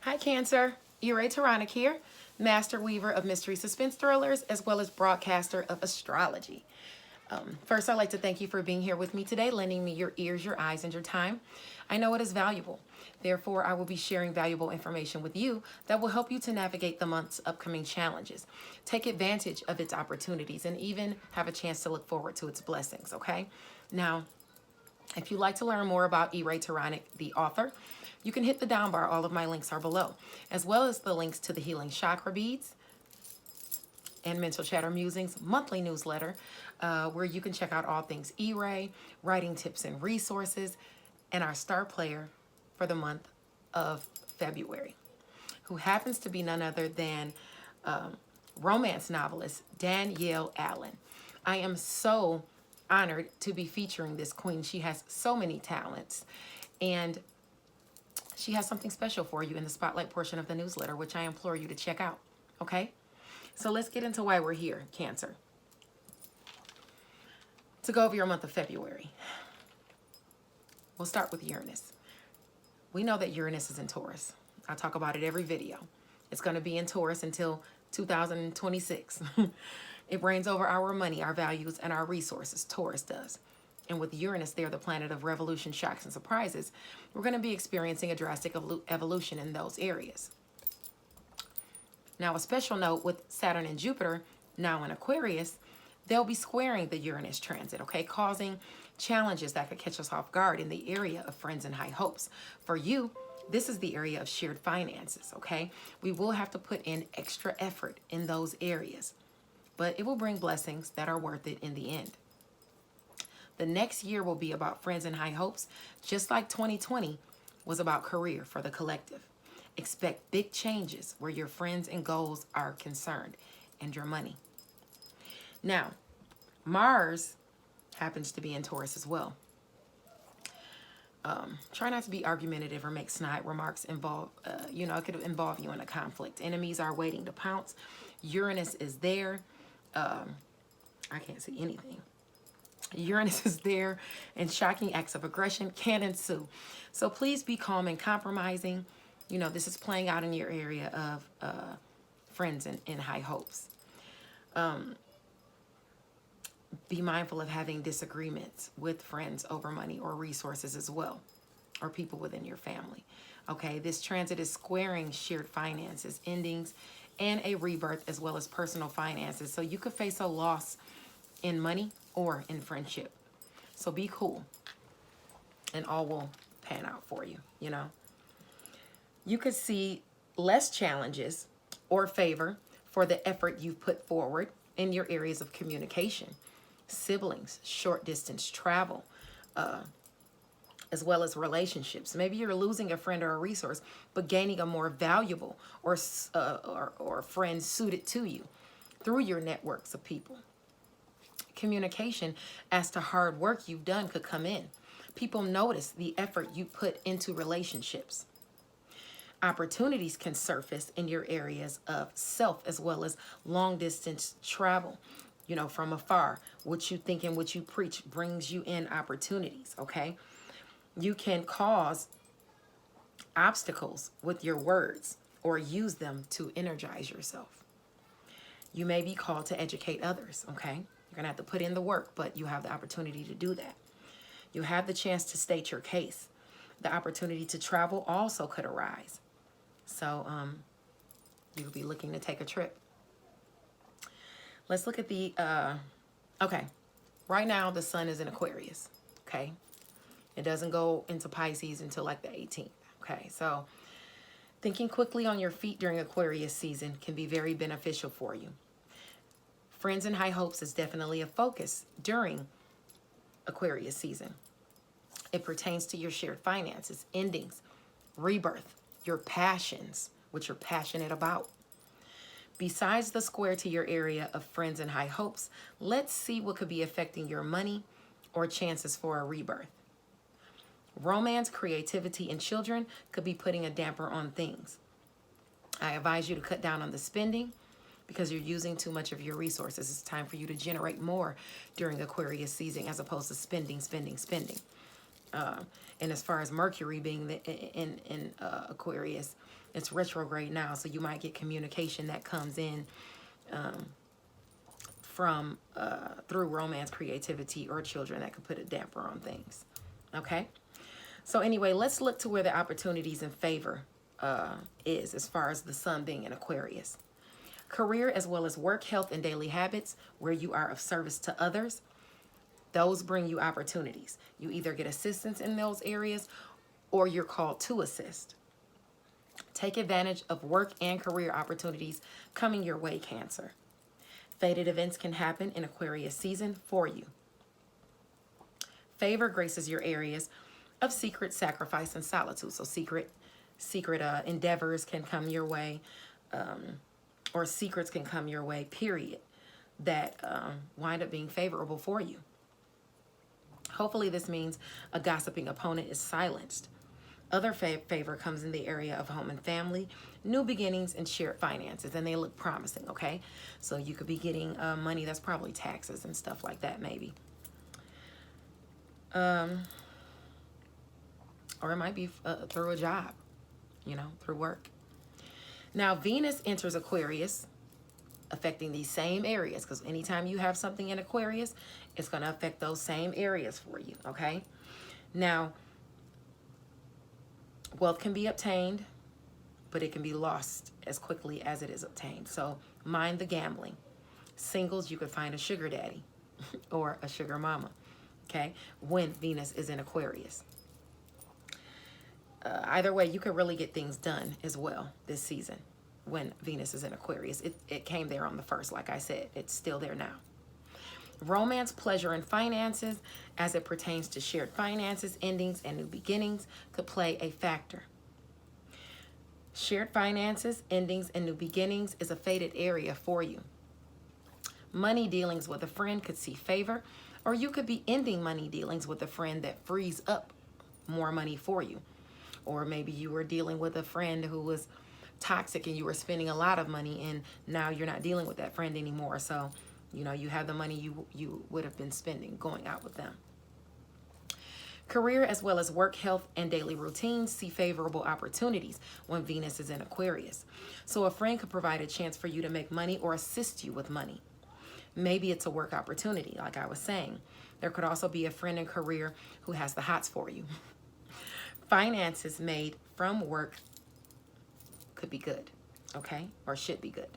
Hi Cancer, Raye Turonek here, master weaver of mystery suspense thrillers as well as broadcaster of astrology. First, I'd like to thank you for being here with me today, lending me your ears, your eyes, and your time. I know it is valuable. Therefore, I will be sharing valuable information with you that will help you to navigate the month's upcoming challenges, take advantage of its opportunities, and even have a chance to look forward to its blessings, okay? Now, if you'd like to learn more about Raye Turonek, the author, you can hit the down bar. All of my links are below, as well as the links to the Healing Chakra beads and Mental Chatter Musings monthly newsletter, where you can check out all things Raye, writing tips and resources, and our star player for the month of February, who happens to be none other than romance novelist Danielle Allen. I am so honored to be featuring this queen. She has so many talents, and she has something special for you in the spotlight portion of the newsletter, which I implore you to check out, okay? So let's get into why we're here, Cancer. To go over your month of February, we'll start with Uranus. We know that Uranus is in Taurus. I talk about it every video. It's going to be in Taurus until 2026. It reigns over our money, our values, and our resources. Taurus does. And with Uranus, they're the planet of revolution, shocks, and surprises. We're going to be experiencing a drastic evolution in those areas. Now, a special note with Saturn and Jupiter, now in Aquarius, they'll be squaring the Uranus transit, okay, causing challenges that could catch us off guard in the area of friends and high hopes. For you, this is the area of shared finances, okay? We will have to put in extra effort in those areas, but it will bring blessings that are worth it in the end. The next year will be about friends and high hopes, just like 2020 was about career for the collective. Expect big changes where your friends and goals are concerned, and your money. Now, Mars happens to be in Taurus as well. Try not to be argumentative or make snide remarks. It could involve you in a conflict. Enemies are waiting to pounce. Uranus is there. I can't see anything. Uranus is there, and shocking acts of aggression can ensue. So please be calm and compromising. You know, this is playing out in your area of friends and high hopes. Be mindful of having disagreements with friends over money or resources as well, or people within your family. Okay, this transit is squaring shared finances, endings, and a rebirth, as well as personal finances. So you could face a loss in money or in friendship. So be cool, and all will pan out for you, you know. You could see less challenges or favor for the effort you've put forward in your areas of communication, siblings, short distance travel, as well as relationships. Maybe you're losing a friend or a resource, but gaining a more valuable or friend suited to you through your networks of people. Communication as to hard work you've done could come in. People notice the effort you put into relationships. Opportunities can surface in your areas of self, as well as long distance travel, you know, from afar. What you think and what you preach brings you in opportunities, okay? You can cause obstacles with your words or use them to energize yourself. You may be called to educate others, okay? You're going to have to put in the work, but you have the opportunity to do that. You have the chance to state your case. The opportunity to travel also could arise. So you could be looking to take a trip. Let's look at the, okay. Right now, the sun is in Aquarius, okay? It doesn't go into Pisces until like the 18th, okay? So thinking quickly on your feet during Aquarius season can be very beneficial for you. Friends and high hopes is definitely a focus during Aquarius season. It pertains to your shared finances, endings, rebirth, your passions, what you're passionate about. Besides the square to your area of friends and high hopes, let's see what could be affecting your money or chances for a rebirth. Romance, creativity, and children could be putting a damper on things. I advise you to cut down on the spending because you're using too much of your resources. It's time for you to generate more during Aquarius season as opposed to spending. And as far as Mercury being in Aquarius, it's retrograde now, so you might get communication that comes in from through romance, creativity, or children that could put a damper on things. Okay? So anyway, let's look to where the opportunities in favor is as far as the sun being in Aquarius. Career as well as work, health, and daily habits where you are of service to others. Those bring you opportunities. You either get assistance in those areas or you're called to assist. Take advantage of work and career opportunities coming your way, Cancer. Fated events can happen in Aquarius season for you. Favor graces your areas of secret, sacrifice, and solitude. So secret endeavors can come your way, or secrets can come your way, period, that wind up being favorable for you. Hopefully this means a gossiping opponent is silenced. Other favor comes in the area of home and family, new beginnings, and shared finances, and they look promising, okay? So you could be getting money that's probably taxes and stuff like that, maybe. Or it might be through a job, you know, through work. Now, Venus enters Aquarius, affecting these same areas, because anytime you have something in Aquarius, it's going to affect those same areas for you, okay? Now, wealth can be obtained, but it can be lost as quickly as it is obtained. So mind the gambling. Singles, you could find a sugar daddy or a sugar mama, okay, when Venus is in Aquarius. Either way, you could really get things done as well this season when Venus is in Aquarius. It came there on the 1st, like I said. It's still there now. Romance, pleasure, and finances, as it pertains to shared finances, endings, and new beginnings, could play a factor. Shared finances, endings, and new beginnings is a fated area for you. Money dealings with a friend could see favor, or you could be ending money dealings with a friend that frees up more money for you. Or maybe you were dealing with a friend who was toxic and you were spending a lot of money, and now you're not dealing with that friend anymore. So, you know, you have the money you would have been spending going out with them. Career as well as work, health, and daily routines see favorable opportunities when Venus is in Aquarius. So a friend could provide a chance for you to make money or assist you with money. Maybe it's a work opportunity, like I was saying. There could also be a friend in career who has the hots for you. Finances made from work could be good, okay, or should be good.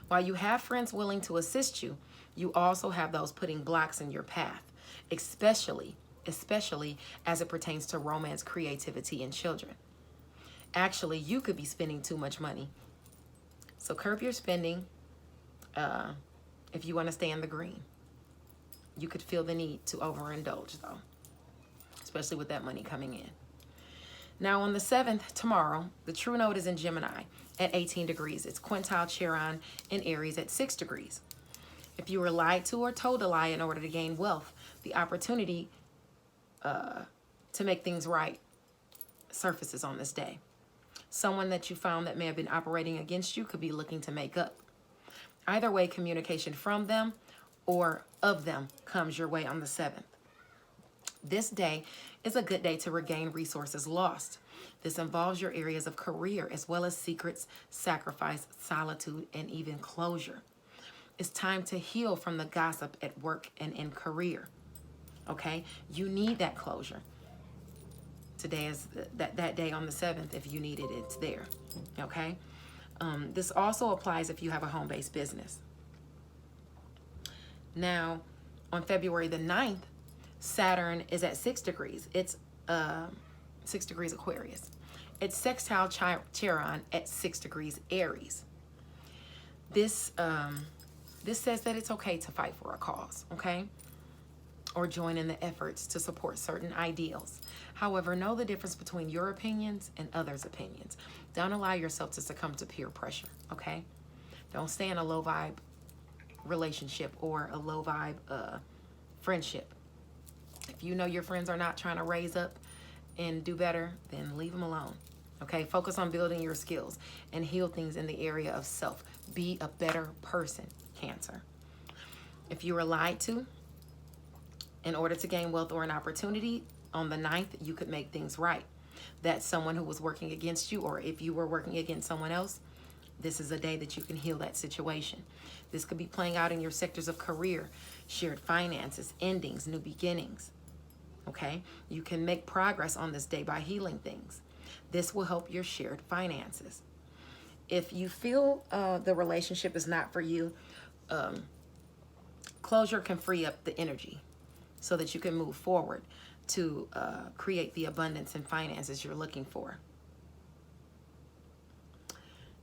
While you have friends willing to assist you, you also have those putting blocks in your path, especially as it pertains to romance, creativity, and children. Actually, you could be spending too much money. So curb your spending if you want to stay in the green. You could feel the need to overindulge, though, especially with that money coming in. Now, on the 7th, tomorrow, the true node is in Gemini at 18 degrees. It's quintile Chiron in Aries at 6 degrees. If you were lied to or told a lie in order to gain wealth, the opportunity to make things right surfaces on this day. Someone that you found that may have been operating against you could be looking to make up. Either way, communication from them or of them comes your way on the 7th. This day is a good day to regain resources lost. This involves your areas of career as well as secrets, sacrifice, solitude, and even closure. It's time to heal from the gossip at work and in career. Okay? You need that closure. Today is that day on the 7th. If you need it, it's there. Okay? This also applies if you have a home-based business. Now, on February the 9th, Saturn is at 6 degrees. It's 6 degrees Aquarius. It's sextile Chiron at 6 degrees Aries. This says that it's okay to fight for a cause, okay? Or join in the efforts to support certain ideals. However, know the difference between your opinions and others' opinions. Don't allow yourself to succumb to peer pressure, okay? Don't stay in a low vibe relationship or a low vibe friendship. If you know your friends are not trying to raise up and do better, then leave them alone. Okay, focus on building your skills and heal things in the area of self. Be a better person, Cancer. If you were lied to in order to gain wealth or an opportunity, On the 9th, you could make things right. That someone who was working against you, or if you were working against someone else, this is a day that you can heal that situation. This could be playing out in your sectors of career, shared finances, endings, new beginnings. Okay? You can make progress on this day by healing things. This will help your shared finances. If you feel the relationship is not for you, closure can free up the energy so that you can move forward to create the abundance and finances you're looking for.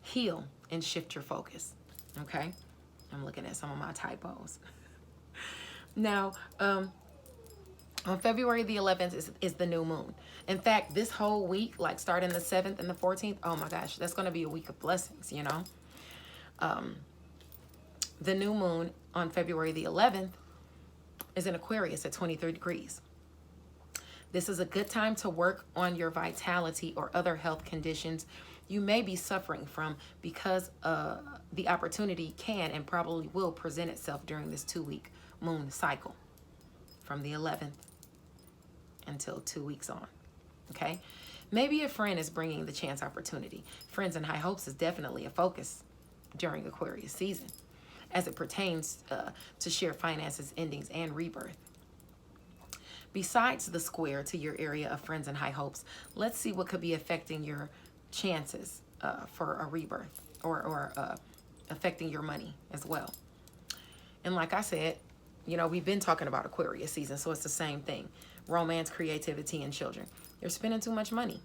Heal and shift your focus. Okay? I'm looking at some of my typos. Now, on February the 11th is the new moon. In fact, this whole week, like starting the 7th and the 14th, oh my gosh, that's going to be a week of blessings, you know. The new moon on February the 11th is in Aquarius at 23 degrees. This is a good time to work on your vitality or other health conditions you may be suffering from, because the opportunity can and probably will present itself during this 2-week moon cycle from the 11th until 2 weeks on. Okay? Maybe a friend is bringing the chance opportunity. Friends and high hopes is definitely a focus during Aquarius season as it pertains to shared finances, endings, and rebirth. Besides the square to your area of friends and high hopes, let's see what could be affecting your chances for a rebirth, or affecting your money as well. And like I said, you know, we've been talking about Aquarius season, so it's the same thing. Romance, creativity, and children. You're spending too much money.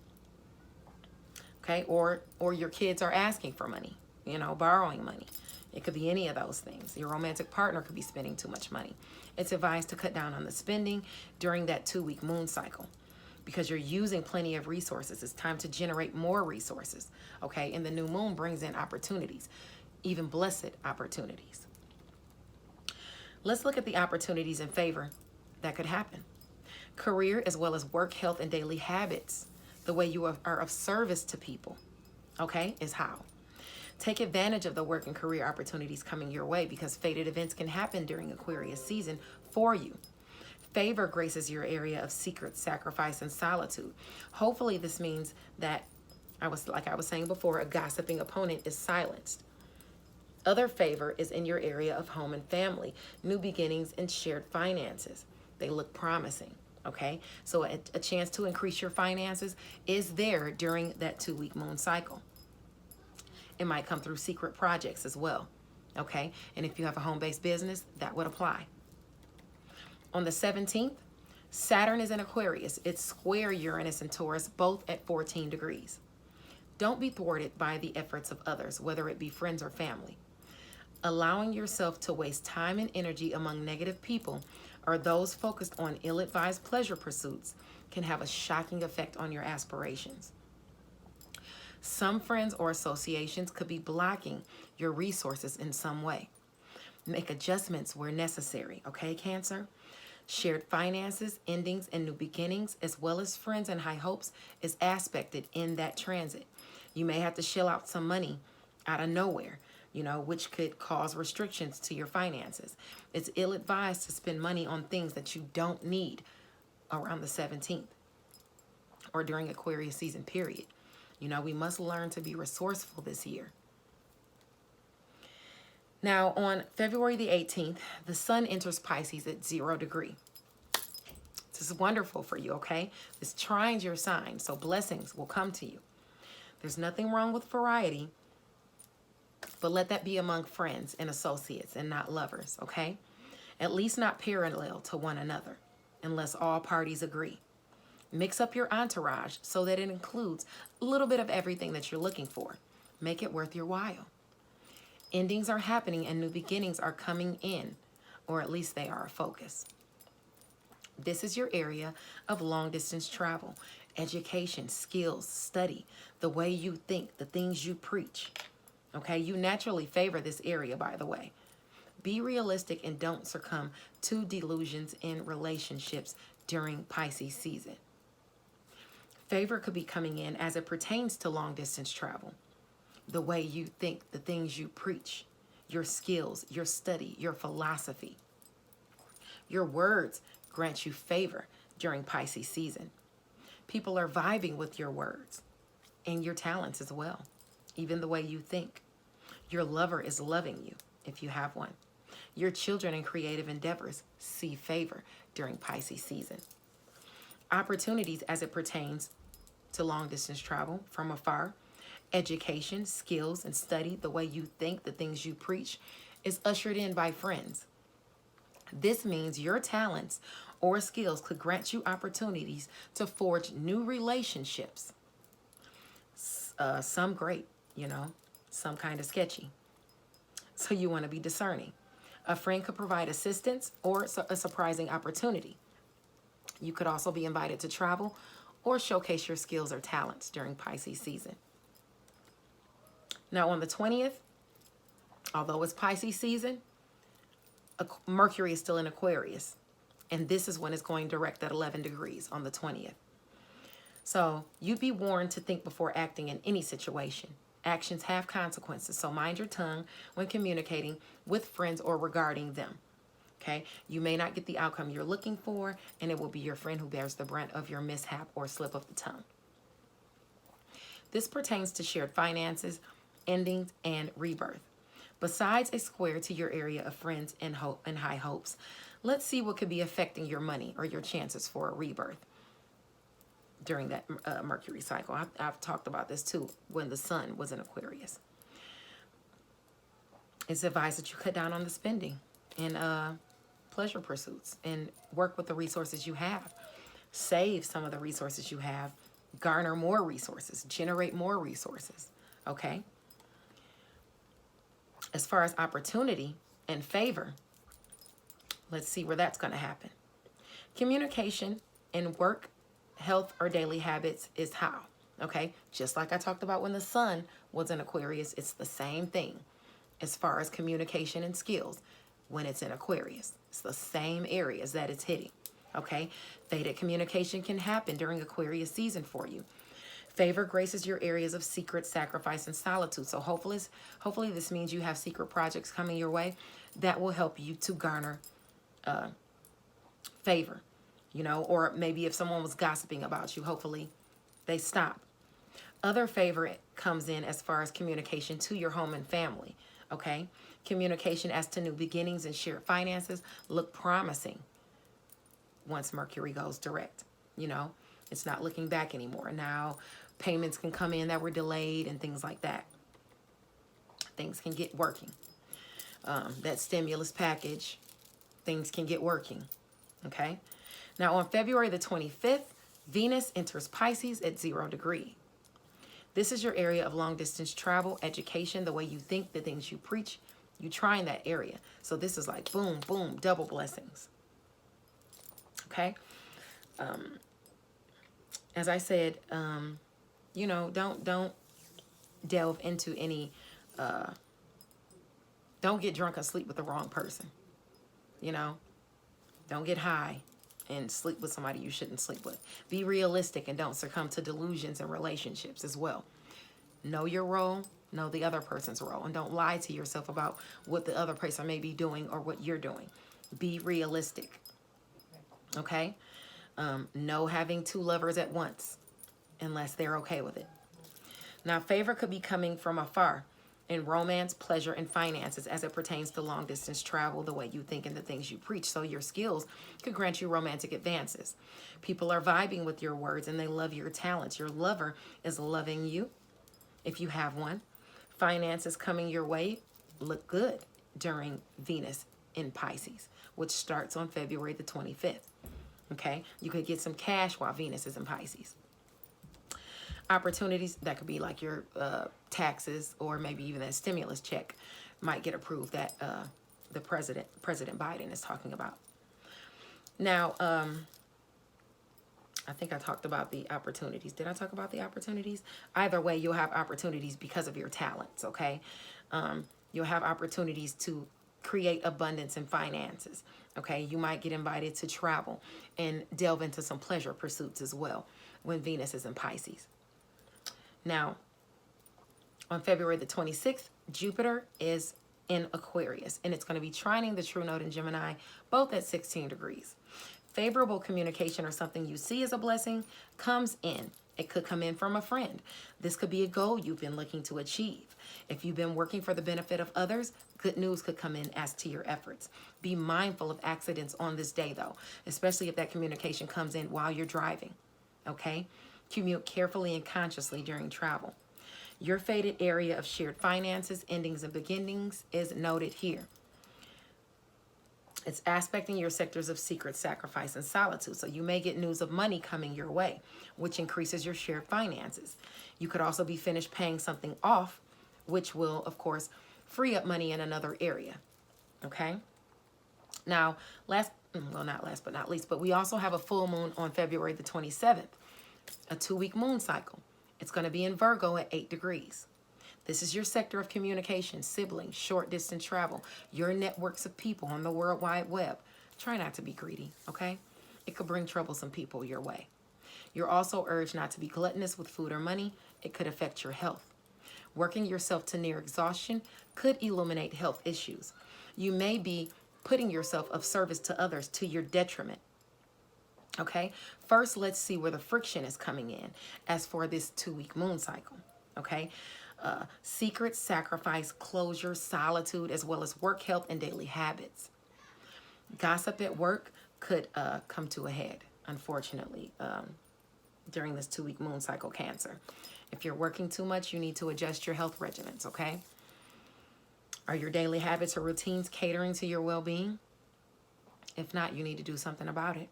Okay? Or your kids are asking for money, you know, borrowing money. It could be any of those things. Your romantic partner could be spending too much money. It's advised to cut down on the spending during that 2-week moon cycle, because you're using plenty of resources. It's time to generate more resources. Okay? And the new moon brings in opportunities, even blessed opportunities. Let's look at the opportunities in favor that could happen. Career, as well as work, health, and daily habits. The way you are of service to people, okay, is how. Take advantage of the work and career opportunities coming your way, because fated events can happen during Aquarius season for you. Favor graces your area of secret, sacrifice, and solitude. Hopefully this means that, like I was saying before, a gossiping opponent is silenced. Other favor is in your area of home and family, new beginnings, and shared finances. They look promising, okay? So a chance to increase your finances is there during that 2-week moon cycle. It might come through secret projects as well, okay? And if you have a home-based business, that would apply. On the 17th, Saturn is in Aquarius. It's square Uranus and Taurus, both at 14 degrees. Don't be thwarted by the efforts of others, whether it be friends or family. Allowing yourself to waste time and energy among negative people, or those focused on ill-advised pleasure pursuits, can have a shocking effect on your aspirations. Some friends or associations could be blocking your resources in some way. Make adjustments where necessary, okay, Cancer? Shared finances, endings, and new beginnings, as well as friends and high hopes, is aspected in that transit. You may have to shell out some money out of nowhere, you know, which could cause restrictions to your finances. It's ill-advised to spend money on things that you don't need around the 17th or during Aquarius season period. You know, we must learn to be resourceful this year. Now, on February the 18th, the sun enters Pisces at 0 degree. This is wonderful for you, okay? This trines your sign, so blessings will come to you. There's nothing wrong with variety, but let that be among friends and associates and not lovers, okay? At least not parallel to one another, unless all parties agree. Mix up your entourage so that it includes a little bit of everything that you're looking for. Make it worth your while. Endings are happening and new beginnings are coming in, or at least they are a focus. This is your area of long-distance travel, education, skills, study, the way you think, the things you preach. Okay, you naturally favor this area, by the way. Be realistic and don't succumb to delusions in relationships during Pisces season. Favor could be coming in as it pertains to long-distance travel. The way you think, the things you preach, your skills, your study, your philosophy. Your words grant you favor, during Pisces season. People are vibing with your words and your talents as well, even the way you think. Your lover is loving you, if you have one. Your children and creative endeavors see favor during Pisces season. Opportunities as it pertains to long distance travel from afar, education, skills, and study, the way you think, the things you preach, is ushered in by friends. This means your talents or skills could grant you opportunities to forge new relationships. Some great, some kind of sketchy. So you want to be discerning. A friend could provide assistance or a surprising opportunity. You could also be invited to travel or showcase your skills or talents during Pisces season. Now on the 20th, although it's Pisces season, Mercury is still in Aquarius. And this is when it's going direct at 11 degrees on the 20th. So you'd be warned to think before acting in any situation. Actions have consequences, so mind your tongue when communicating with friends or regarding them. Okay? You may not get the outcome you're looking for, and it will be your friend who bears the brunt of your mishap or slip of the tongue. This pertains to shared finances, endings, and rebirth. Besides a square to your area of friends and hope and high hopes, let's see what could be affecting your money or your chances for a rebirth during that Mercury cycle. I've talked about this too when the sun was in Aquarius. It's advised that you cut down on the spending and pleasure pursuits and work with the resources you have. Save some of the resources you have. Garner more resources. Generate more resources. Okay? As far as opportunity and favor, let's see where that's going to happen. Communication in work, health, or daily habits is how. Okay? Just like I talked about when the sun was in Aquarius, it's the same thing as far as communication and skills when it's in Aquarius. It's the same areas that it's hitting. Okay? Vedic communication can happen during Aquarius season for you. Favor graces your areas of secret, sacrifice, and solitude. So hopefully this means you have secret projects coming your way that will help you to garner favor, or maybe if someone was gossiping about you, hopefully they stop. Other favor comes in as far as communication to your home and family, okay? Communication as to new beginnings and shared finances look promising once Mercury goes direct, It's not looking back anymore. Now, payments can come in that were delayed and things like that. Things can get working. That stimulus package, things can get working, okay? Now, on February the 25th, Venus enters Pisces at 0 degrees. This is your area of long-distance travel, education, the way you think, the things you preach. You try in that area. So this is like boom, boom, double blessings, okay? As I said, don't delve into any, don't get drunk and sleep with the wrong person, Don't get high and sleep with somebody you shouldn't sleep with. Be realistic and don't succumb to delusions in relationships as well. Know your role, know the other person's role, and don't lie to yourself about what the other person may be doing or what you're doing. Be realistic, okay? No having two lovers at once unless they're okay with it. Now, favor could be coming from afar in romance, pleasure, and finances as it pertains to long-distance travel, the way you think and the things you preach. So your skills could grant you romantic advances. People are vibing with your words and they love your talents. Your lover is loving you, if you have one. Finances coming your way look good during Venus in Pisces, which starts on February the 25th. Okay? You could get some cash while Venus is in Pisces. Opportunities that could be like your taxes or maybe even that stimulus check might get approved that the President Biden is talking about. Now, I think I talked about the opportunities. Did I talk about the opportunities? Either way, you'll have opportunities because of your talents, okay? You'll have opportunities to create abundance in finances, okay? You might get invited to travel and delve into some pleasure pursuits as well when Venus is in Pisces. Now, on February the 26th, Jupiter is in Aquarius, and it's going to be trining the true node in Gemini, both at 16 degrees. Favorable communication or something you see as a blessing comes in. It could come in from a friend. This could be a goal you've been looking to achieve. If you've been working for the benefit of others, good news could come in as to your efforts. Be mindful of accidents on this day, though, especially if that communication comes in while you're driving, okay? Commute carefully and consciously during travel. Your fated area of shared finances, endings, and beginnings is noted here. It's aspecting your sectors of secret, sacrifice, and solitude. So you may get news of money coming your way, which increases your shared finances. You could also be finished paying something off, which will, of course, free up money in another area. Okay? Now, not last but not least, but we also have a full moon on February the 27th, a 2-week moon cycle. It's going to be in Virgo at 8 degrees. This is your sector of communication, siblings, short distance travel, your networks of people on the World Wide Web. Try not to be greedy, okay? It could bring troublesome people your way. You're also urged not to be gluttonous with food or money. It could affect your health. Working yourself to near exhaustion could illuminate health issues. You may be putting yourself of service to others to your detriment. Okay? First, let's see where the friction is coming in as for this 2-week moon cycle. Okay? Secret, sacrifice, closure, solitude, as well as work, health, and daily habits. Gossip at work could come to a head, unfortunately, during this 2-week moon cycle, Cancer. If you're working too much, you need to adjust your health regimens, okay? Are your daily habits or routines catering to your well-being? If not, you need to do something about it.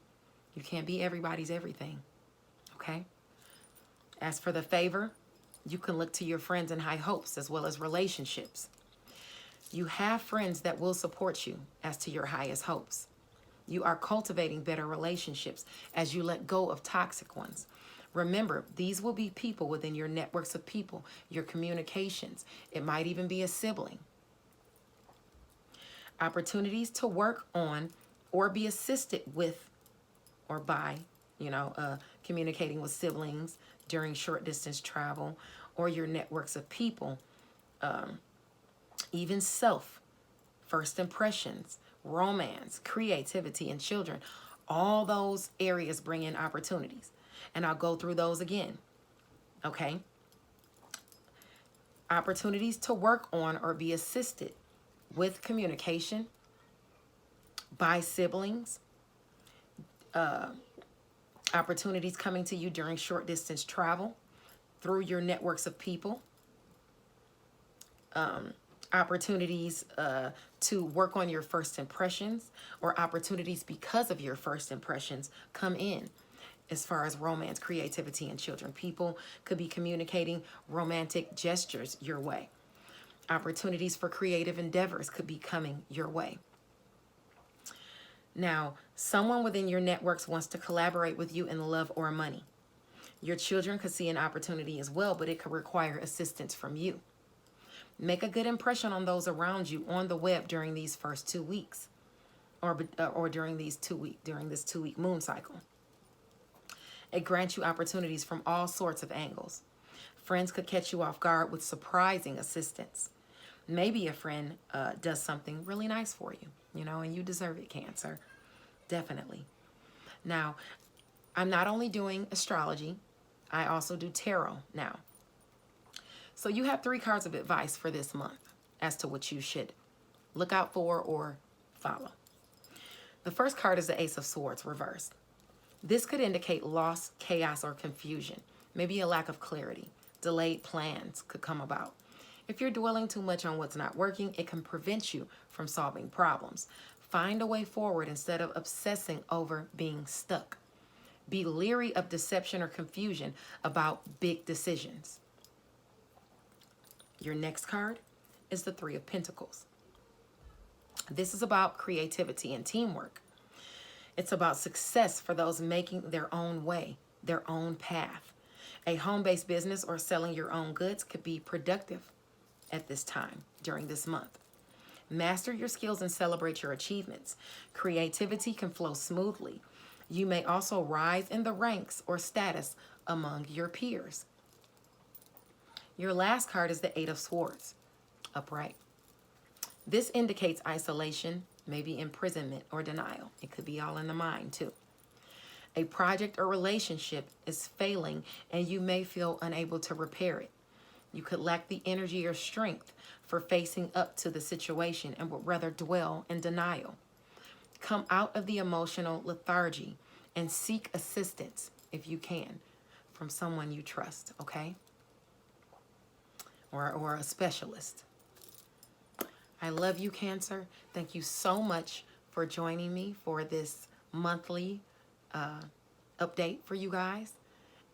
You can't be everybody's everything, okay? As for the favor, you can look to your friends and high hopes as well as relationships. You have friends that will support you as to your highest hopes. You are cultivating better relationships as you let go of toxic ones. Remember, these will be people within your networks of people, your communications. It might even be a sibling. Opportunities to work on or be assisted with or by, communicating with siblings during short distance travel or your networks of people, even self, first impressions, romance, creativity, and children. All those areas bring in opportunities. And I'll go through those again, okay? Opportunities to work on or be assisted with communication by siblings, opportunities coming to you during short distance travel through your networks of people, opportunities to work on your first impressions or opportunities because of your first impressions come in as far as romance, creativity, and children. People could be communicating romantic gestures your way. Opportunities for creative endeavors could be coming your way. Now, someone within your networks wants to collaborate with you in love or money. Your children could see an opportunity as well, but it could require assistance from you. Make a good impression on those around you on the web during these first 2 weeks, or during this 2-week moon cycle. It grants you opportunities from all sorts of angles. Friends could catch you off guard with surprising assistance. Maybe a friend does something really nice for you, and you deserve it, Cancer. Definitely. Now, I'm not only doing astrology, I also do tarot now. So you have 3 cards of advice for this month as to what you should look out for or follow. The first card is the Ace of Swords reversed. This could indicate loss, chaos, or confusion. Maybe a lack of clarity. Delayed plans could come about. If you're dwelling too much on what's not working, it can prevent you from solving problems. Find a way forward instead of obsessing over being stuck. Be leery of deception or confusion about big decisions. Your next card is the 3 of Pentacles. This is about creativity and teamwork. It's about success for those making their own way, their own path. A home-based business or selling your own goods could be productive at this time during this month. Master your skills and celebrate your achievements. Creativity can flow smoothly. You may also rise in the ranks or status among your peers. Your last card is the 8 of Swords, upright. This indicates isolation, maybe imprisonment or denial. It could be all in the mind too. A project or relationship is failing and you may feel unable to repair it. You could lack the energy or strength for facing up to the situation and would rather dwell in denial. Come out of the emotional lethargy and seek assistance, if you can, from someone you trust, okay? Or a specialist. I love you, Cancer. Thank you so much for joining me for this monthly update for you guys.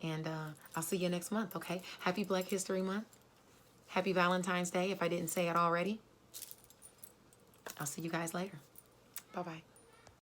And I'll see you next month, okay? Happy Black History Month. Happy Valentine's Day, if I didn't say it already. I'll see you guys later. Bye-bye.